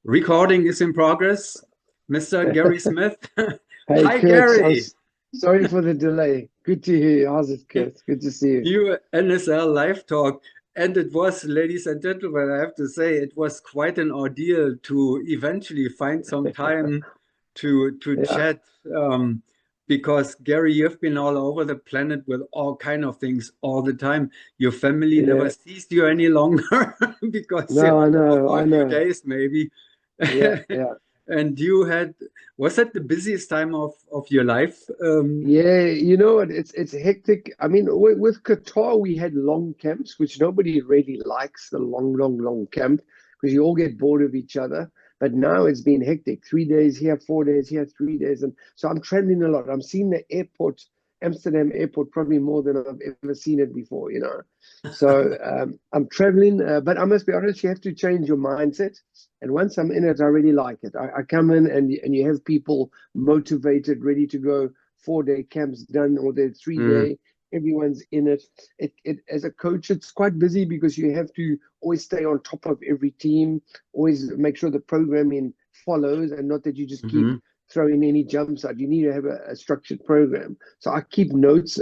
Recording is in progress. Mr. Gary Smith. Hey, Hi, Kurt. Gary. Sorry for the delay. Good to hear you. How's it, Kurt? Good to see you. New NSL live talk. And it was, ladies and gentlemen, I have to say, it was quite an ordeal to eventually find some time to Yeah, chat. Because Gary, you've been all over the planet with all kind of things all the time. Your family never yeah. sees you any longer because No, I know. for I a few know. days maybe. Yeah, yeah. And you had, was that the busiest time of your life? Yeah, you know what? It's hectic. I mean, with Qatar, we had long camps, which nobody really likes, the long camp, because you all get bored of each other. But now it's been hectic. 3 days here, 4 days here, 3 days. And so I'm traveling a lot. I'm seeing the airport, Amsterdam airport, probably more than I've ever seen it before, you know. So I'm traveling, but I must be honest, you have to change your mindset. And once I'm in it, I really like it. I come in and you have people motivated, ready to go. 4 day camps done or the three Mm, day. Everyone's in it. It as a coach, it's quite busy because you have to always stay on top of every team, always make sure the programming follows, and not that you just keep mhm. throwing any jumps out. You need to have a structured program. So I keep notes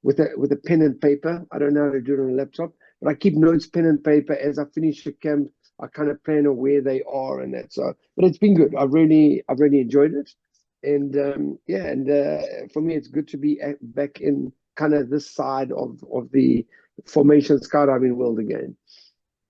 with a pen and paper. I don't know how to do it on a laptop, but I keep notes, pen and paper as I finish a camp. I kind of plan on where they are and that. So, but it's been good. I've really enjoyed it, and yeah, and for me, it's good to be back in kind of this side of the formation skydiving world again.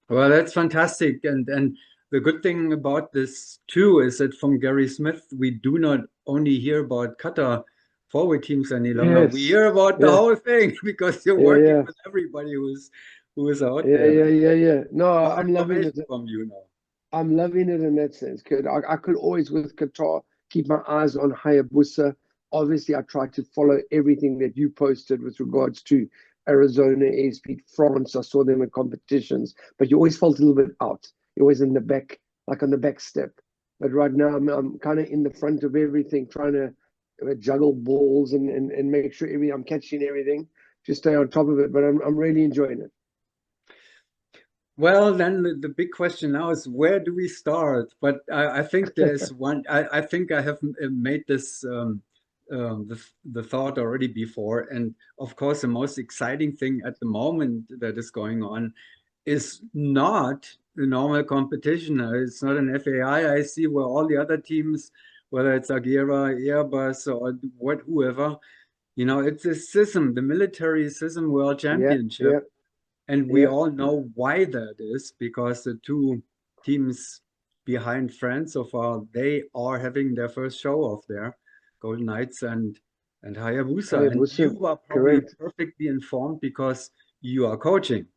Well, that's fantastic. And the good thing about this too is that from Gary Smith, we do not only hear about Qatar forward teams any longer. We Yes, hear about the yeah, whole thing because you're yeah, working yeah, with everybody who is out yeah, there. yeah, yeah, yeah. No, More I'm loving information it. from you now. I'm loving it in that sense. Good. I could always with Qatar keep my eyes on Hayabusa. Obviously, I try to follow everything that you posted with regards to Arizona, Airspeed, France. I saw them in competitions, but you always felt a little bit out. You're always in the back, like on the back step. But right now, I'm kind of in the front of everything, trying to juggle balls and make sure I'm catching everything to stay on top of it. But I'm really enjoying it. Well, then the big question now is where do we start? But I think there's one. I think I have made this the thought already before, and of course, the most exciting thing at the moment that is going on is not the normal competition. It's not an FAI. I see where all the other teams, whether it's Agera, Airbus, or whoever, it's a SISM, the Military SISM World Yeah, Championship. yeah, And we yeah. all know why that is because the two teams behind France so far, they are having their first show off there, Golden Knights and Hayabusa. And Hayabusa, you are probably correct. perfectly informed because you are coaching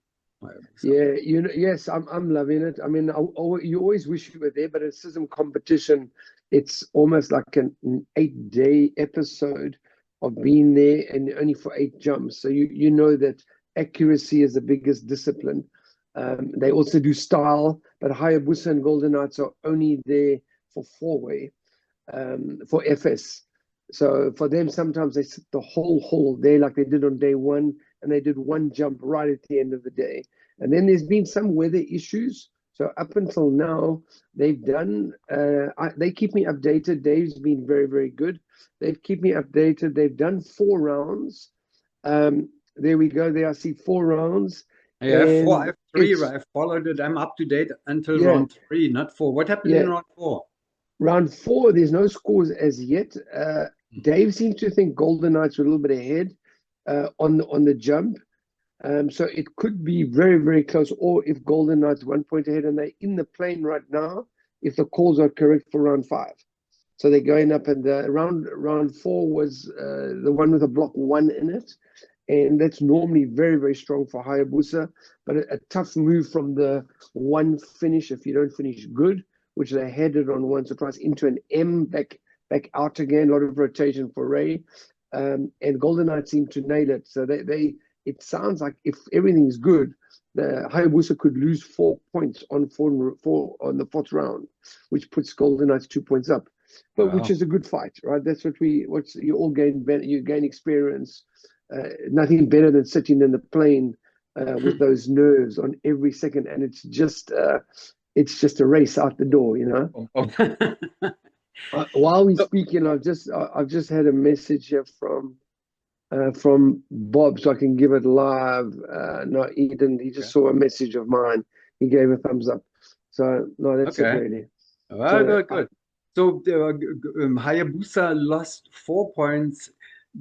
Hayabusa. Yeah, yes, I'm loving it. I mean, you always wish you were there, but it's some competition. It's almost like an 8 day episode of being there and only for 8 jumps. So you know that accuracy is the biggest discipline. They also do style, but Hayabusa and Golden Knights are only there for four-way, for FS. So for them, sometimes they sit the whole day like they did on day one, and they did one jump right at the end of the day. And then there's been some weather issues. So up until now, they've done. They keep me updated. Dave's been very good. They've keep me updated. They've done 4 rounds. There we go. There I see 4 rounds, I have four, I and have three. it's I followed it. I'm up to date until yeah, round three, not four. What happened in yeah. round four? Round four, there's no scores as yet. Dave seems to think Golden Knights were a little bit ahead on the jump. So it could be very close. Or if Golden Knights 1 point ahead and they're in the plane right now, if the calls are correct for round five. So they're going up, and the round four was the one with a block one in it. And that's normally very strong for Hayabusa, but a tough move from the one finish if you don't finish good, which they headed on once or twice into an M back out again. A lot of rotation for Ray, and Golden Knight seemed to nail it. So they it sounds like if everything's good, the Hayabusa could lose 4 points on four on the fourth round, which puts Golden Knights 2 points up. But which Wow. is a good fight, right? That's what you all gain. You gain experience. Nothing better than sitting in the plane with those nerves on every second, and it's just it's just a race out the door, you know. Oh, oh. While we're So, speaking, I've just had a message here from Bob, so I can give it live. No, he didn't. He just okay. saw a message of mine. He gave a thumbs up. So no, that's it Okay. really. Well, So good, good. So Hayabusa lost 4 points,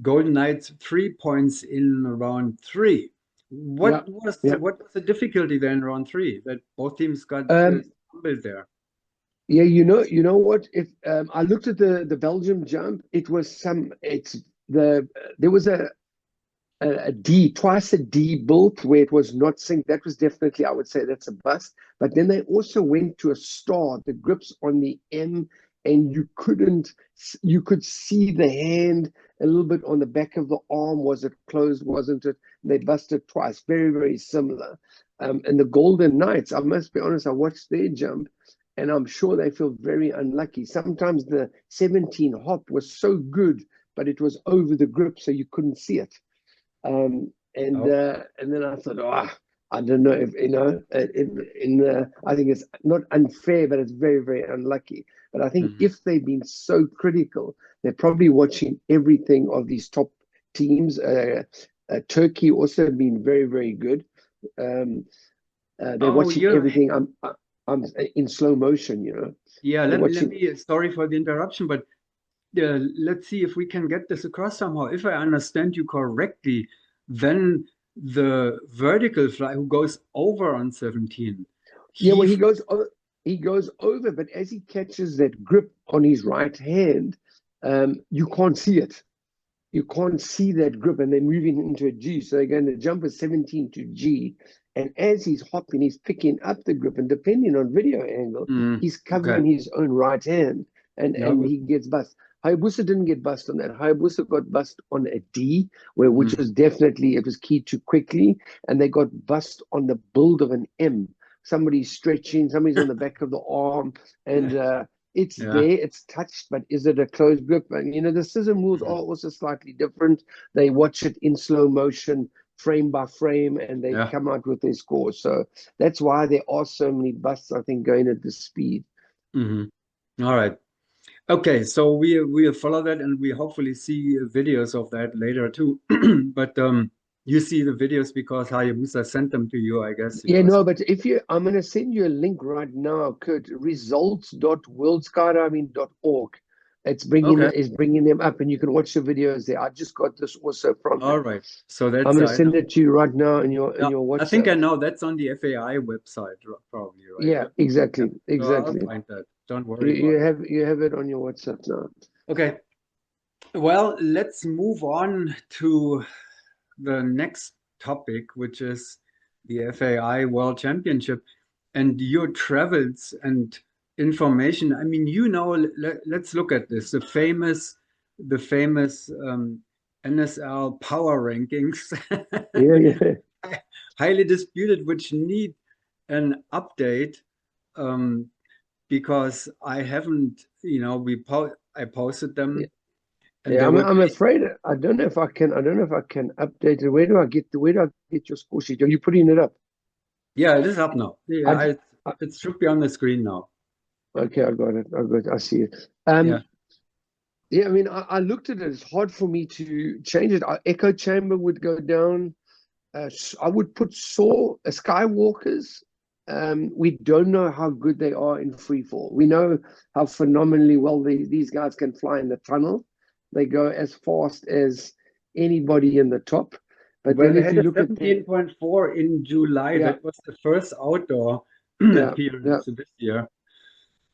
Golden Knights 3 points in round three. yeah, yeah. What was the difficulty there in round three that both teams got Um, stumbled there? yeah, you know what? If I looked at the Belgium jump, it was some. It's the there was a D, twice a D built where it was not synced. That was definitely, I would say, that's a bust. But then they also went to a star, the grips on the M, and you could see the hand a little bit on the back of the arm. Was it closed? Wasn't it? They busted twice. Very, very similar. And the Golden Knights, I must be honest, I watched their jump. And I'm sure they feel very unlucky. Sometimes the 17 hop was so good, but it was over the grip, so you couldn't see it. Oh, And then I thought, I don't know if I think it's not unfair, but it's very, very unlucky. But I think mhm. if they've been so critical, they're probably watching everything of these top teams. Turkey also been very, very good. Um, they're Oh, watching everything. I'm in slow motion, you know. yeah. They're Let watching. me. Sorry for the interruption, but let's see if we can get this across somehow. If I understand you correctly, then the vertical fly who goes over on 17, Yeah, he well, flies. he goes over, but as he catches that grip on his right hand, you can't see it. You can't see that grip, and they're moving into a G. So they're going to jump a 17 to G. And as he's hopping, he's picking up the grip, and depending on video angle, Mm, he's okay. covering his own right hand, Yeah, and good. he gets bust. Hayabusa didn't get bust on that. Hayabusa got bust on a D, where which Mm, was definitely it was keyed too quickly, and they got bust on the build of an M. Somebody's stretching, somebody's on the back of the arm, and it's yeah. there, it's touched, but is it a closed grip? And you know, the scissor rules are Mhm. also slightly different. They watch it in slow motion, frame by frame, and they Yeah. come out with their scores. So that's why there are so many busts, I think, going at this speed. Hmm. All right. Okay, so we'll follow that and we hopefully see videos of that later too. But you see the videos because Hayabusa sent them to you, I guess, Yeah, so. no, but if you, I'm going to send you a link right now, Kurt, results.worldskydiving.org. Okay. It's bringing them up and you can watch the videos there. I just got this also from All them. right. So I'm that's going to I know. send it to you right now in Yeah, your I think WhatsApp. I know that's on the FAI website, probably, right? Yeah, Yeah. Yeah. exactly, So I'll exactly. find that. Don't worry about it. You have it on your WhatsApp now. Okay. Well, let's move on to the next topic, which is the FAI World Championship and your travels and information. I mean, let's look at this. The famous NSL power rankings, Yeah, yeah, highly disputed, which need an update um, because I haven't, I posted yeah. them and Yeah, they were I'm pretty. afraid I don't know if I can update it. Where do I get your score sheet? Are you putting it up? Yeah, it is up now. Yeah, I, j- I it should be on the screen now. okay, I got it. I got it. I see it. Yeah. Yeah, I mean, I looked at it. It's hard for me to change it. Our echo chamber would go down. I would put Skywalkers. We don't know how good they are in free fall. We know how phenomenally well these guys can fly in the tunnel. They go as fast as anybody in the top. But Well, then they if had you a look at the 17.4 in July. yeah, That was the first outdoor yeah, yeah, appearance this year.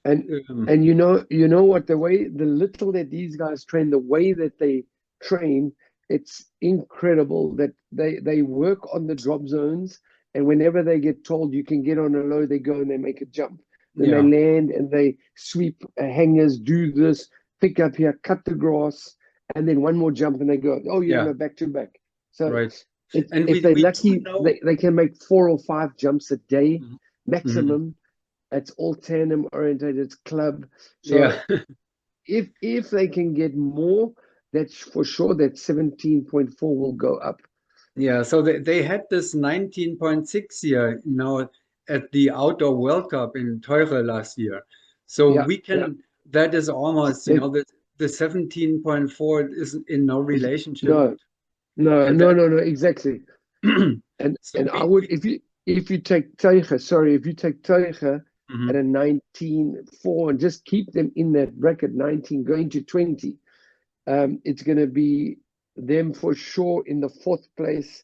and Um, you know what, the little that these guys train, the way that they train, it's incredible that they work on the drop zones, and whenever they get told you can get on a low, they go and they make a jump. Then they yeah, land and they sweep hangers, do this, pick up here, cut the grass, and then one more jump and they go, oh yeah, yeah, no, back to back. So right. And if they're we do lucky, know. they can make 4 or 5 jumps a day Mhm, mhm. maximum. It's all tandem oriented. It's club. So Yeah, if they can get more, that's for sure that 17.4 will go up. yeah. So they had this 19.6 here. Now at the Outdoor World Cup in Teure last year. So Yeah, we yeah. can, that is almost, They, the 17.4 is in no is relationship. no, no, And no, that, no, no, exactly. so And I would, if you take Teicher, sorry, if you take Teicher at mhm. a 19.4 and just keep them in that bracket, 19 going to 20, it's going to be them for sure in the fourth place,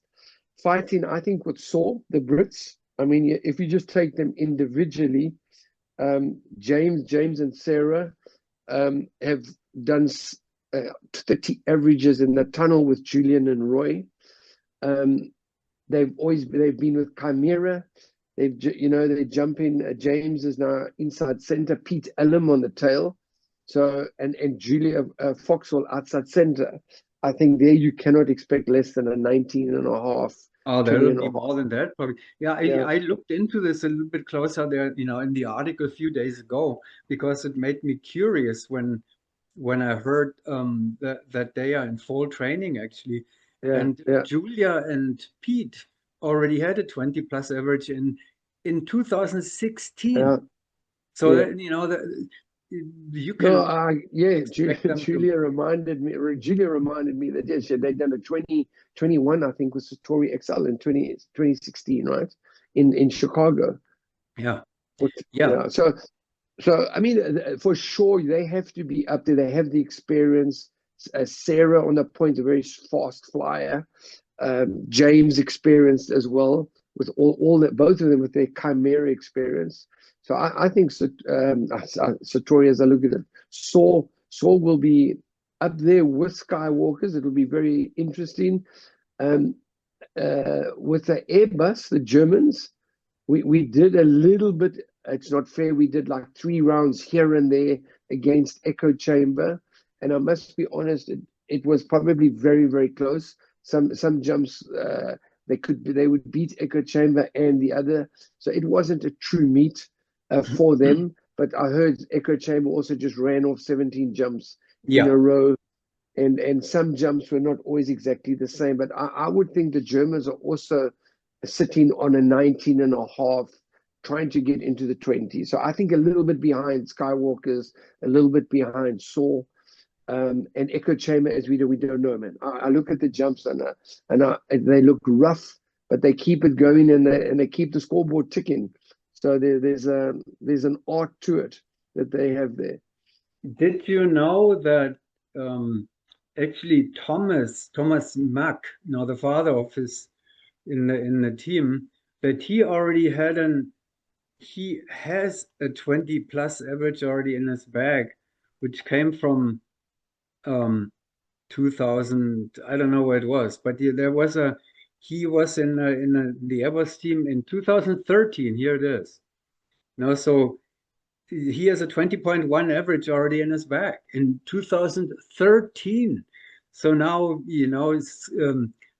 fighting, I think, with Saul, the Brits. I mean, if you just take them individually, James and Sarah have done 30 averages in the tunnel with Julian and Roy. Um, they've been with Chimera. They jump in. James is now inside center. Pete Ellum on the tail. So and Julia Foxwell outside center. I think there you cannot expect less than a 19 and a half, Oh, 20 that'll and a be half. more than that, probably. Yeah, Yeah, I looked into this a little bit closer there, in the article a few days ago, because it made me curious when I heard that they are in full training actually. yeah, And yeah, Julia and Pete already had a 20 plus average in yeah, 2016. So yeah. that, you No, can yeah, expect them to. Julia reminded me that yes, they'd done a 2021, I think, was Satori XL in 2016, right? In Chicago. Yeah, What, yeah. yeah. So I mean, for sure, they have to be up there. They have the experience. Sarah on the point, a very fast flyer. James experienced as well with all that, both of them with their Chimera experience. So I think Satori, as I look at it, Saul will be up there with Skywalkers. It will be very interesting. Um, with the Airbus, the Germans, we did a little bit. It's not fair. We did like 3 rounds here and there against Echo Chamber, and I must be honest, it was probably very very close. Some jumps they would beat Echo Chamber and the other, so it wasn't a true meet for them. But I heard Echo Chamber also just ran off 17 jumps in Yeah. a row, and some jumps were not always exactly the same. But I would think the Germans are also sitting on a 19 and a half, trying to get into the 20s. So I think a little bit behind Skywalkers, a little bit behind Saw, and Echo Chamber, as we don't know, man. I look at the jumps and they look rough, but they keep it going and they keep the scoreboard ticking. So there's an art to it that they have there. Did you know that um, actually Thomas Mack, the father of his in the team, that he has a 20 plus average already in his bag, which came from um, 2000. I don't know where it was, but there was he was in the Airbus team in 2013. Here it is. So he has a 20.1 average already in his bag in 2013. So now,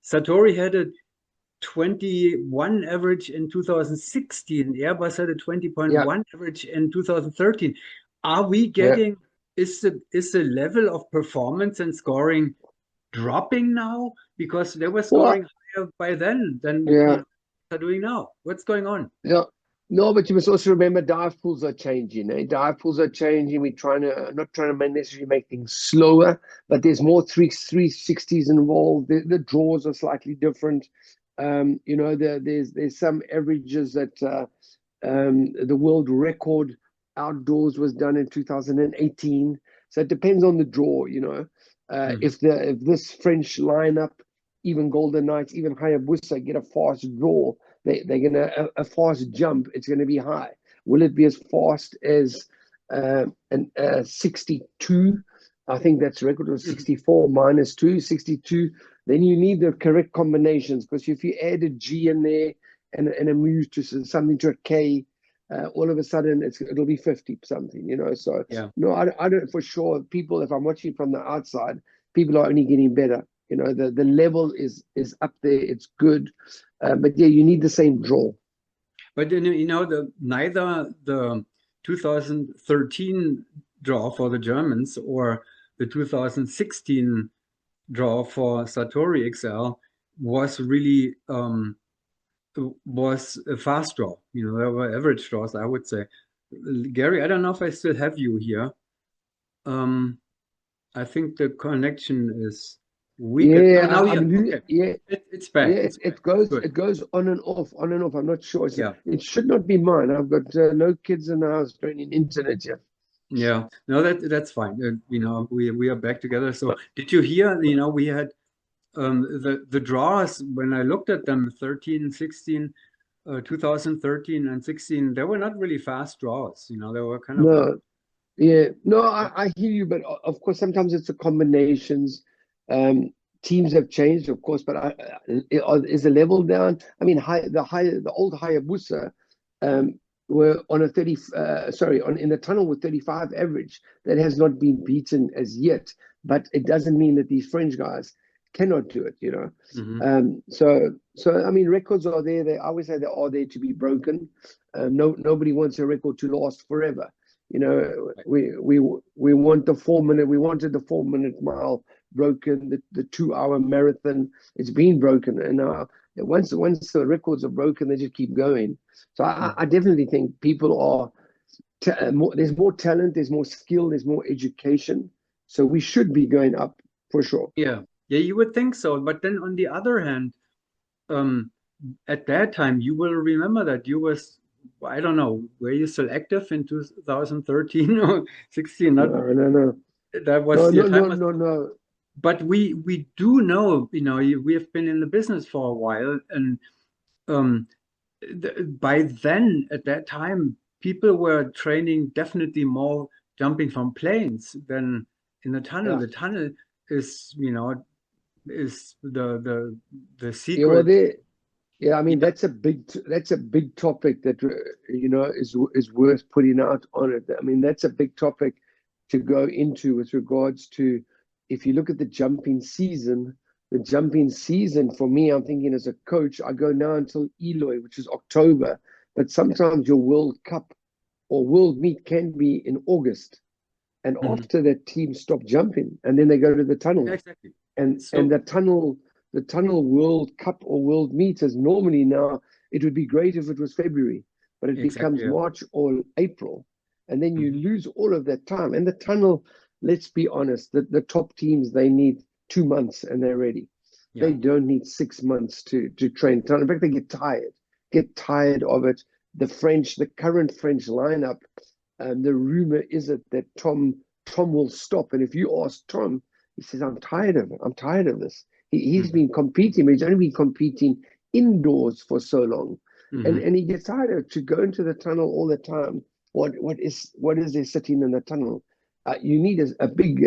Satori had a 21 average in 2016. Airbus had a Yeah, 20.1 average in 2013. Are we yeah. getting, is the level of performance and scoring dropping now? Because they were Well, scoring higher by then than yeah. they're doing now. What's going on? Yeah. No, but you must also remember dive pools are changing. Eh? Dive pools are changing. We're not trying to necessarily make things slower, but there's more 360s involved. The draws are slightly different. There's some averages that the world record outdoors was done in 2018. So it depends on the draw, Mhm. if this French lineup, even Golden Knights, even Hayabusa get a fast draw, they're gonna a fast jump, it's gonna be high. Will it be as fast as an 62? I think that's record of 64 minus 2, 62. Then you need the correct combinations, because if you add a G in there and a move to something to a K, all of a sudden it'll be 50 something, So Yeah. no, I don't for sure. People, if I'm watching from the outside, people are only getting better. The level is up there. It's good, but yeah, you need the same draw. But neither the 2013 draw for the Germans or the 2016 draw for Satori XL was really was a fast draw. You know, there were average draws, I would say. Gary, I don't know if I still have you here. Um, I think the connection is weak. Oh, Yeah, now I'm yeah. Okay, yeah, it's back. yeah. It's back. Good. It goes on and off, on and off. I'm not sure. Yeah. It should not be mine. I've got no kids in the house joining internet yet. Yeah, no, that's fine. You know, we are back together. So, did you hear? You know, we had the draws when I looked at them, 13, 16, 2013 and 16. They were not really fast draws. You know, they were kind of like, No, yeah, no, I hear you, but of course sometimes it's a combinations. Um, Teams have changed, of course, but is the level down? I mean, the old Hayabusa were on a 30, sorry, on in the tunnel with 35 average. That has not been beaten as yet, but it doesn't mean that these French guys cannot do it, you know. hmm So I mean, records are there. They I always say they are there to be broken. Nobody wants a record to last forever. You know, we want the 4 minute. We wanted the 4 minute mile broken. The 2 hour marathon. It's been broken, and once the records are broken, they just keep going. So I definitely think people are more. There's more talent. There's more skill. There's more education. So we should be going up for sure. yeah, yeah, you would think so. But then on the other hand, um, at that time, you will remember that you was, I don't know, were you still active in 2013 or 16? Not No, no, no, that no, was your no, time no, was, no, no. but we do know, you know, we have been in the business for a while, and um, by then at that time, people were training definitely more jumping from planes than in the tunnel. Yeah, The tunnel is, you know, is the yeah. Well, secret. there. Yeah, I mean Yeah, that's a big topic that you know is worth putting out on it. I mean that's a big topic to go into with regards to if you look at the jumping season for me, I'm thinking as a coach, I go now until Eloy, which is October, but sometimes your World Cup or World Meet can be in August, and mhm. after that team stop jumping, and then they go to the Yeah, tunnel exactly. and So the tunnel World Cup or World Meet is normally now it would be great if it was February, but it exactly. becomes Yeah. March or April, and then you Mhm. lose all of that time. And the tunnel, let's be honest, the top teams they need 2 months and they're ready. They Yeah. don't need 6 months to train tunnel. In fact, they get tired of it. The current French lineup, the rumor is that Tom will stop. And if you ask Tom, he says, I'm tired of it. I'm tired of this. He's Mhm. been competing, but he's only been competing indoors for so long. Mhm. And he gets tired of to go into the tunnel all the time. What is there sitting in the tunnel? You need a big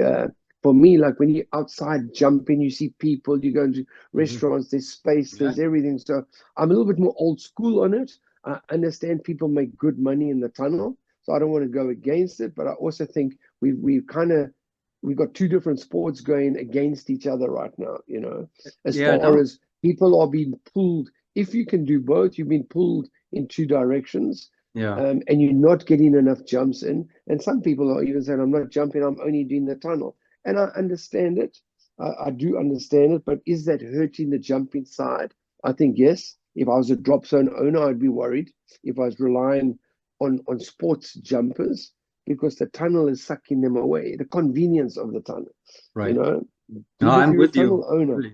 for me, like when you're outside jumping, you see people, you go into Mhm. restaurants, there's space, Yeah. there's everything. So I'm a little bit more old school on it. I understand people make good money in the tunnel, so I don't want to go against it. But I also think we've got two different sports going against each other right now, you know, as Yeah. far No. as people are being pulled. If you can do both, you've been pulled in two directions, Yeah. and you're not getting enough jumps in. And some people are even saying, I'm not jumping, I'm only doing the tunnel. And I understand it. I do understand it, but is that hurting the jumping side? I think yes. If I was a drop zone owner, I'd be worried if I was relying on sports jumpers because the tunnel is sucking them away. The convenience of the tunnel, you Right. know. No, Good if I'm you're a with you. tunnel owner. Totally.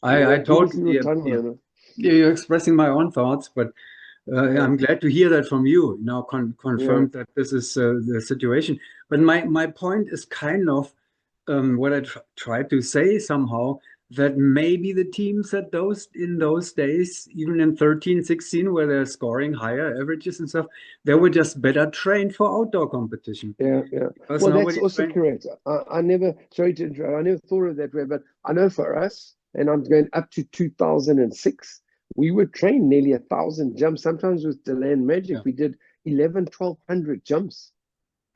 I Good if you're a totally, tunnel yeah. owner. Yeah, you're expressing my own thoughts, but Yeah, I'm glad to hear that from you. You know, yeah, confirmed that this is the situation. But my point is kind of what I tried to say somehow that maybe the teams at those in those days, even in 13, 16, where they're scoring higher averages and stuff, they were just better trained for outdoor competition yeah. because Well, that's nobody also trained. correct. I never, sorry to interrupt, I never thought of that way, but I know for us, and I'm going up to 2006, we would train nearly 1,000 jumps. Sometimes with Deland Magic, Yeah. we did 11, 1,200 jumps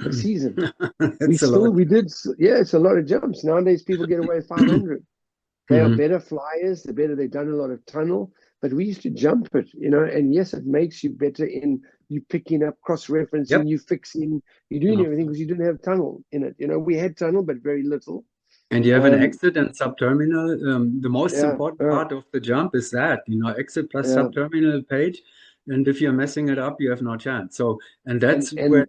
a season. It's a lot. We did, yeah, it's a lot of jumps. Nowadays, people get away with 500. They are Mhm. better flyers, the better they've done a lot of tunnel. But we used to jump it, you know, and yes, it makes you better in you picking up, cross-referencing, Yep. you fixing, you're doing No. everything because you didn't have tunnel in it. You know, we had tunnel, but very little. And you have an Um, exit and subterminal. The most yeah, important part of the jump is that, exit plus yeah, subterminal page. And if you're messing it up, you have no chance. So, and that's and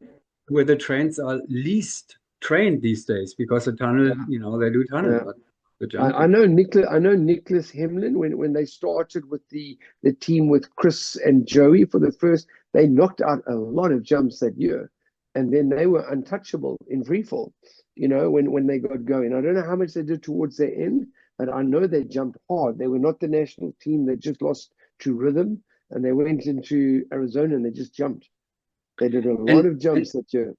where the trains are least trained these days because the tunnel, yeah, they do tunnel, yeah. but the I jumping. know Nicholas Hemlin when they started with the team with Chris and Joey for the first, they knocked out a lot of jumps that year, and then they were untouchable in freefall. When they got going, I don't know how much they did towards their end, but I know they jumped hard. They were not the national team; they just lost to rhythm, and they went into Arizona and they just jumped. They did a lot And, of and jumps that year.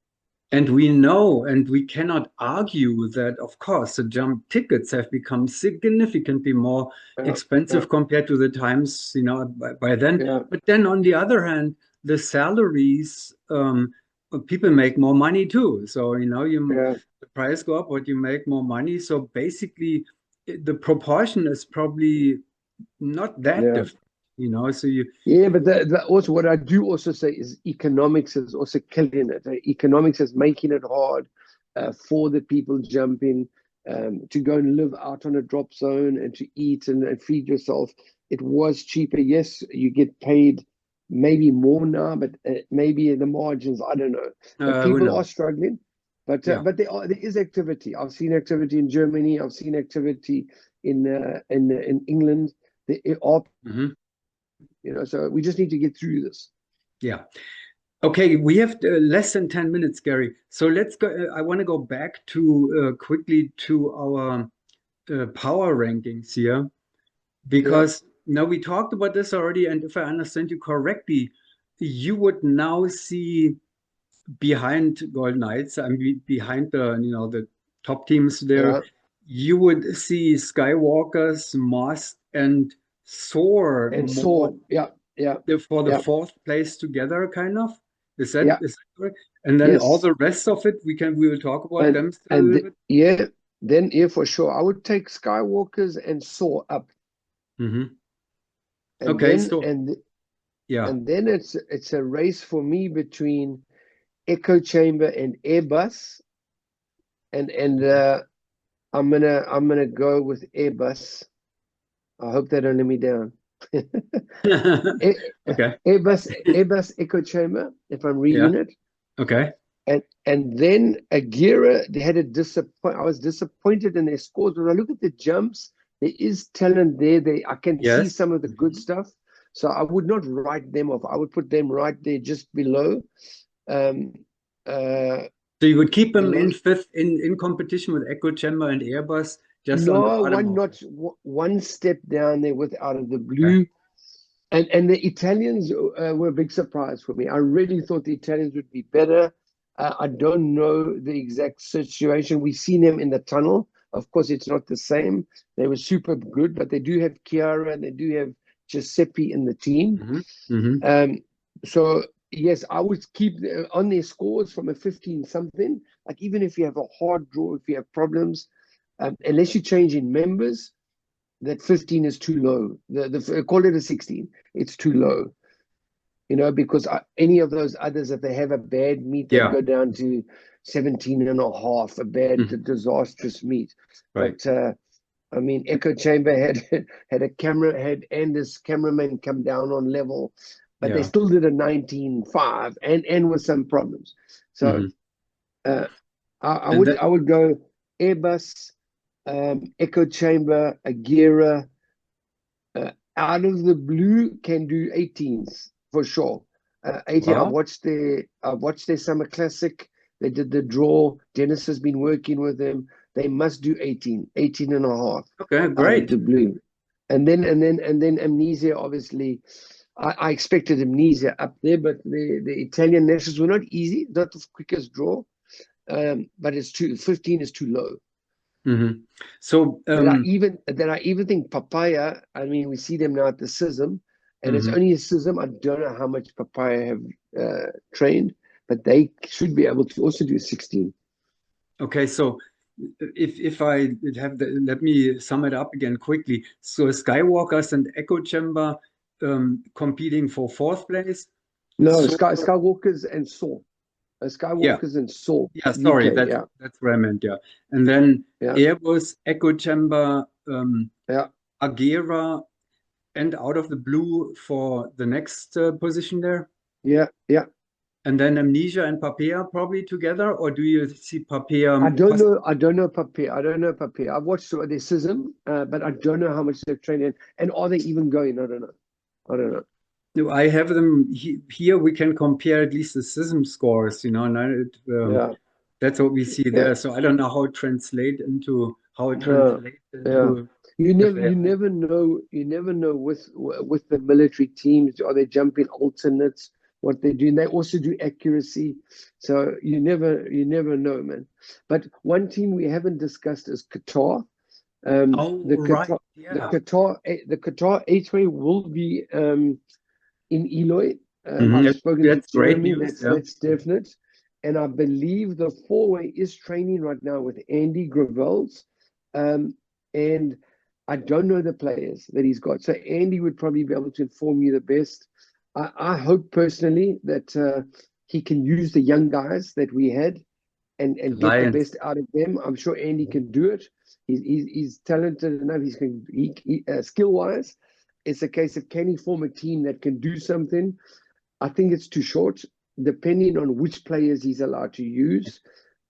And we know, and we cannot argue that, of course, the jump tickets have become significantly more Yeah, yeah, expensive compared to the times, by then. yeah, But then on the other hand, the salaries, people make more money too. So, yeah, the price go up, but you make more money. So basically, the proportion is probably not that yeah. different, So you, Yeah, but also what I do also say is economics is also killing it. Economics is making it hard for the people jumping to go and live out on a drop zone and to eat and feed yourself. It was cheaper. Yes, you get paid maybe more now, but maybe in the margins, I don't know. But who people are knows? struggling. But uh, Yeah. but there is activity. I've seen activity in Germany. I've seen activity in England. There are Hmm. so we just need to get through this. Yeah. Okay, we have less than 10 minutes, Gary. So let's go. I want to go back to quickly to our power rankings here, Yeah, because now we talked about this already. And if I understand you correctly, you would now see behind Golden Knights, I mean, behind the top teams there, yeah, you would see Skywalkers, Moss, and Soar and more so yeah, yeah, for the yeah, fourth place together, kind of. Is that yeah, is that correct? And then all yes, the rest of it, we will talk about them still a little bit. yeah, then yeah, for sure, I would take Skywalkers and Saw up, Hmm. and Okay, then so and yeah. and then it's a race for me between Echo Chamber and Airbus, and I'm gonna go with Airbus. I hope they don't let me down. Okay. Airbus Echo Chamber, if I'm Yeah. reading it. Okay. And then Agira, they had a disappoint. I was disappointed in their scores. When I look at the jumps, there is talent there. I can see Yes. some of the good Mhm. stuff. So I would not write them off. I would put them right there, just below. Um, uh, So you would keep them below. in fifth in competition with Echo Chamber and Airbus, just on the No, bottom one of notch, it. one step down there with out of the Okay. blue. And the Italians were a big surprise for me. I really thought the Italians would be better. I don't know the exact situation. We've seen them in the tunnel. Of course, it's not the same. They were super good, but they do have Chiara and they do have Giuseppe in the team. Hmm. Hmm. Um, so yes, I would keep on their scores from a 15 something. Like even if you have a hard draw, if you have problems, unless you change in members, that 15 is too low. Call it a 16. It's too low, because any of those others, if they have a bad meet, they'd Yeah. go down to 17 and a half, a bad, Mhm. disastrous meet. Right. But I mean, Echo Chamber had Anders cameraman come down on level, but they Yeah. still did a 19.5 and with some problems. So Hmm. uh, I And would that, I would go Airbus, Echo Chamber, Agira, out of the blue can do 18s for sure. 18. wow. I've watched their summer classic. They did the draw. Dennis has been working with them. They must do 18 and a half Okay, out of great. the blue. And then Amnesia, obviously. I expected Amnesia up there, but the Italian nationals were not easy, not the quickest draw. But 15 is too low. Hmm. So, That I even think Papaya, I mean, we see them now at the SISM, and it's mhm. only a SISM. I don't know how much Papaya have trained, but they should be able to also do 16. Okay, so if I have let me sum it up again quickly. So Skywalkers and Echo Chamber competing for fourth place. No, So Skywalkers and Saw. Yeah, Skywalkers and Saab, yeah. Sorry, UK. Yeah, that's what I meant. Yeah, and then yeah, Airbus, Echo Chamber, yeah, Agera, and out of the blue for the next position there. yeah, yeah. And then Amnesia and Papea probably together, or do you see Papea I don't possibly? know. I don't know Papier. I don't know Papier. I've watched their SISM, but I don't know how much they're training. And are they even going? I don't know. I don't know. Do I have them here? We can compare at least the system scores, and Yeah, that's what we see yeah. there. So I don't know how it Uh, translates yeah, into if they you are. never know. You never know with the military teams. Are they jumping alternates? What they do? And they also do accuracy. So you never know, man. But one team we haven't discussed is Qatar. Oh, right. Yeah. The Qatar A-Way will be in Eloy. I've Mhm. spoken to That's great Jeremy. news. Yeah. That's definite. And I believe the four-way is training right now with Andy Gravels. Um, and I don't know the players that he's got. So Andy would probably be able to inform you the best. I hope personally that he can use the young guys that we had The and get the Lions. best out of them. I'm sure Andy can do it. He's talented enough. Skill wise. It's a case of can he form a team that can do something. I think it's too short, depending on which players he's allowed to use.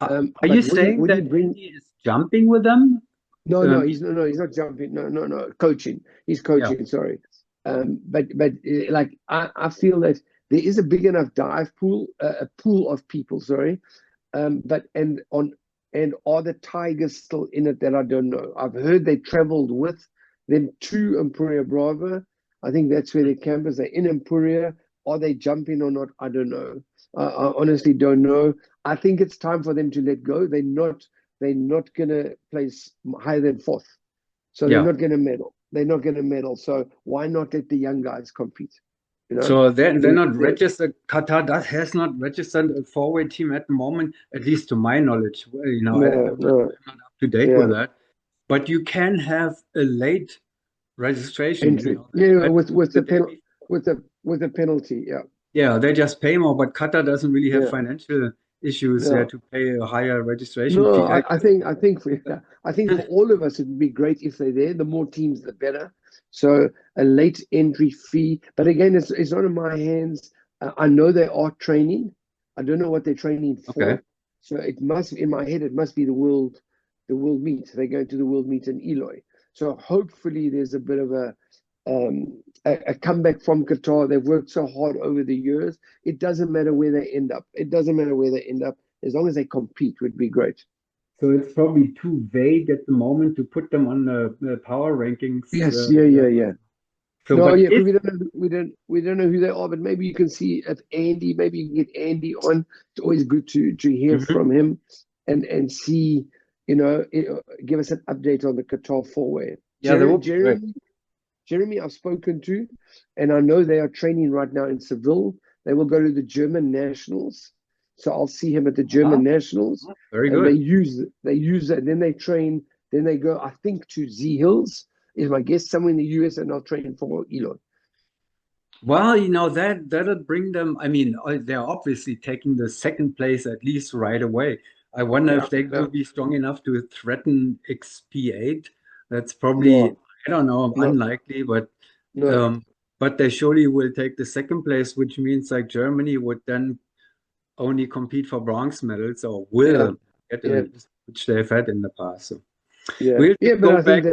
Are you But saying when he that bring Andy is jumping with them? Um, he's not jumping. No, coaching. He's yeah. coaching. Sorry, but like I feel that there is a big enough dive pool, a pool of people. Sorry, but and are the Tigers still in it that I don't know. I've heard they traveled with them to Empuria Brava. I think that's where their camp is. They're in Empuria. Are they jumping or not? I don't know. I honestly don't know. I think it's time for them to let go. They're not gonna place higher than fourth. So they're Yeah. not gonna medal. They're not gonna medal. So why not let the young guys compete? You know? So they're They, not they, registered. Qatar has not registered a four-way team at the moment, at least to my knowledge. Well, no, no, I'm not up to date with yeah. that. But you can have a late registration. Entry. That Yeah, happens with the the day penal before. with the penalty. Yeah, Yeah, they just pay more, but Qatar doesn't really have yeah, financial issues there yeah. to pay a higher registration No, fee. I think for all of us it would be great if they're there. The more teams, the better. So a late entry fee, but again, it's not in my hands. I know they are training. I don't know what they're training Okay. for. So it must, in my head, it must be the world meet. They're going to the world meet in Eloy. So hopefully there's a bit of a comeback from Qatar. They've worked so hard over the years. It doesn't matter where they end up. It doesn't matter where they end up as long as they compete would be great. So it's probably too vague at the moment to put them on the power rankings. Yes, yeah. So, No, but yeah, because if we don't know who they are, but maybe you can see if Andy, maybe you can get Andy on. It's always good to hear Mhm. from him and see, give us an update on the Qatar four-way. Yeah, that would be great. Jeremy, I've spoken to, and I know they are training right now in Seville. They will go to the German nationals, so I'll see him at the German Ah, nationals, very and good. they use that. Then they train. Then they go, I think, to Z Hills is my guess, somewhere in the US, and I'll train for Elon. Well, that'll bring them. I mean, they're obviously taking the second place at least right away. I wonder Yeah, if they yeah, will be strong enough to threaten XP8. That's probably, no, I don't know, no, unlikely, no, um, but they surely will take the second place, which means like Germany would then only compete for bronze medals or yeah, will get yeah, which they've had in the past. So yeah, we'll yeah. But go back.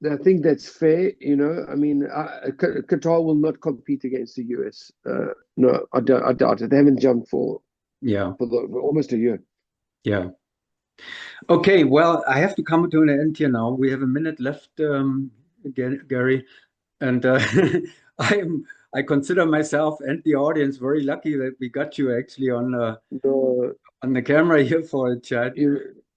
I think that's fair. I mean, Qatar will not compete against the US. No, I doubt it. They haven't jumped Yeah, for almost a year. yeah. Okay, well, I have to come to an end here now. We have a minute left, Gary, and I consider myself and the audience very lucky that we got you actually No, on the camera here for a chat.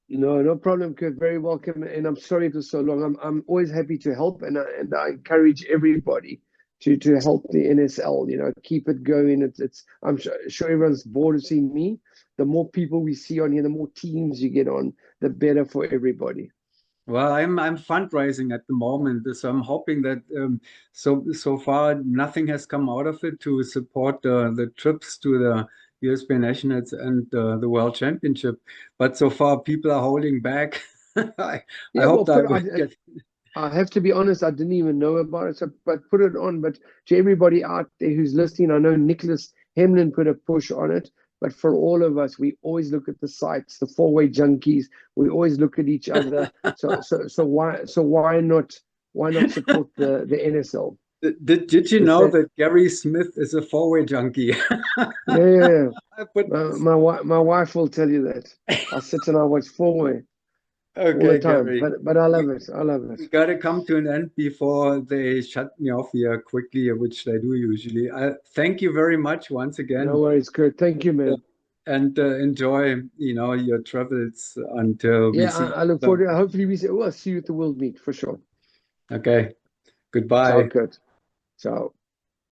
no problem, Kurt. Very welcome, and I'm sorry it was so long. I'm always happy to help, and I encourage everybody to help the NSL. Keep it going. It's I'm sure everyone's bored of seeing me. The more people we see on here, the more teams you get on, the better for everybody. Well, I'm fundraising at the moment, so I'm hoping that so far nothing has come out of it to support the trips to the USB Nationals and the World Championship. But so far, people are holding back. I Yeah, well, hoped I would get. I have to be honest, I didn't even know about it, so but put it on. But to everybody out there who's listening, I know Nicholas Hemlin put a push on it, but for all of us, we always look at the sites, the four-way junkies. We always look at each other. So why not support the NSL? Did you It's know that. that Gary Smith is a four-way junkie? Yeah, yeah, yeah. I put My wife will tell you that. I sit and I watch four-way all the okay, time, Gary. but I love it. I love it. We got to come to an end before they shut me off here quickly, which they do usually. I thank you very much once No again, worries, Kurt. Thank you, uh, man. and enjoy, your travels until we Yeah, see I look each other. forward to. Hopefully, we'll see you at the World Meet for sure. Okay, Ciao, goodbye. Kurt. Ciao.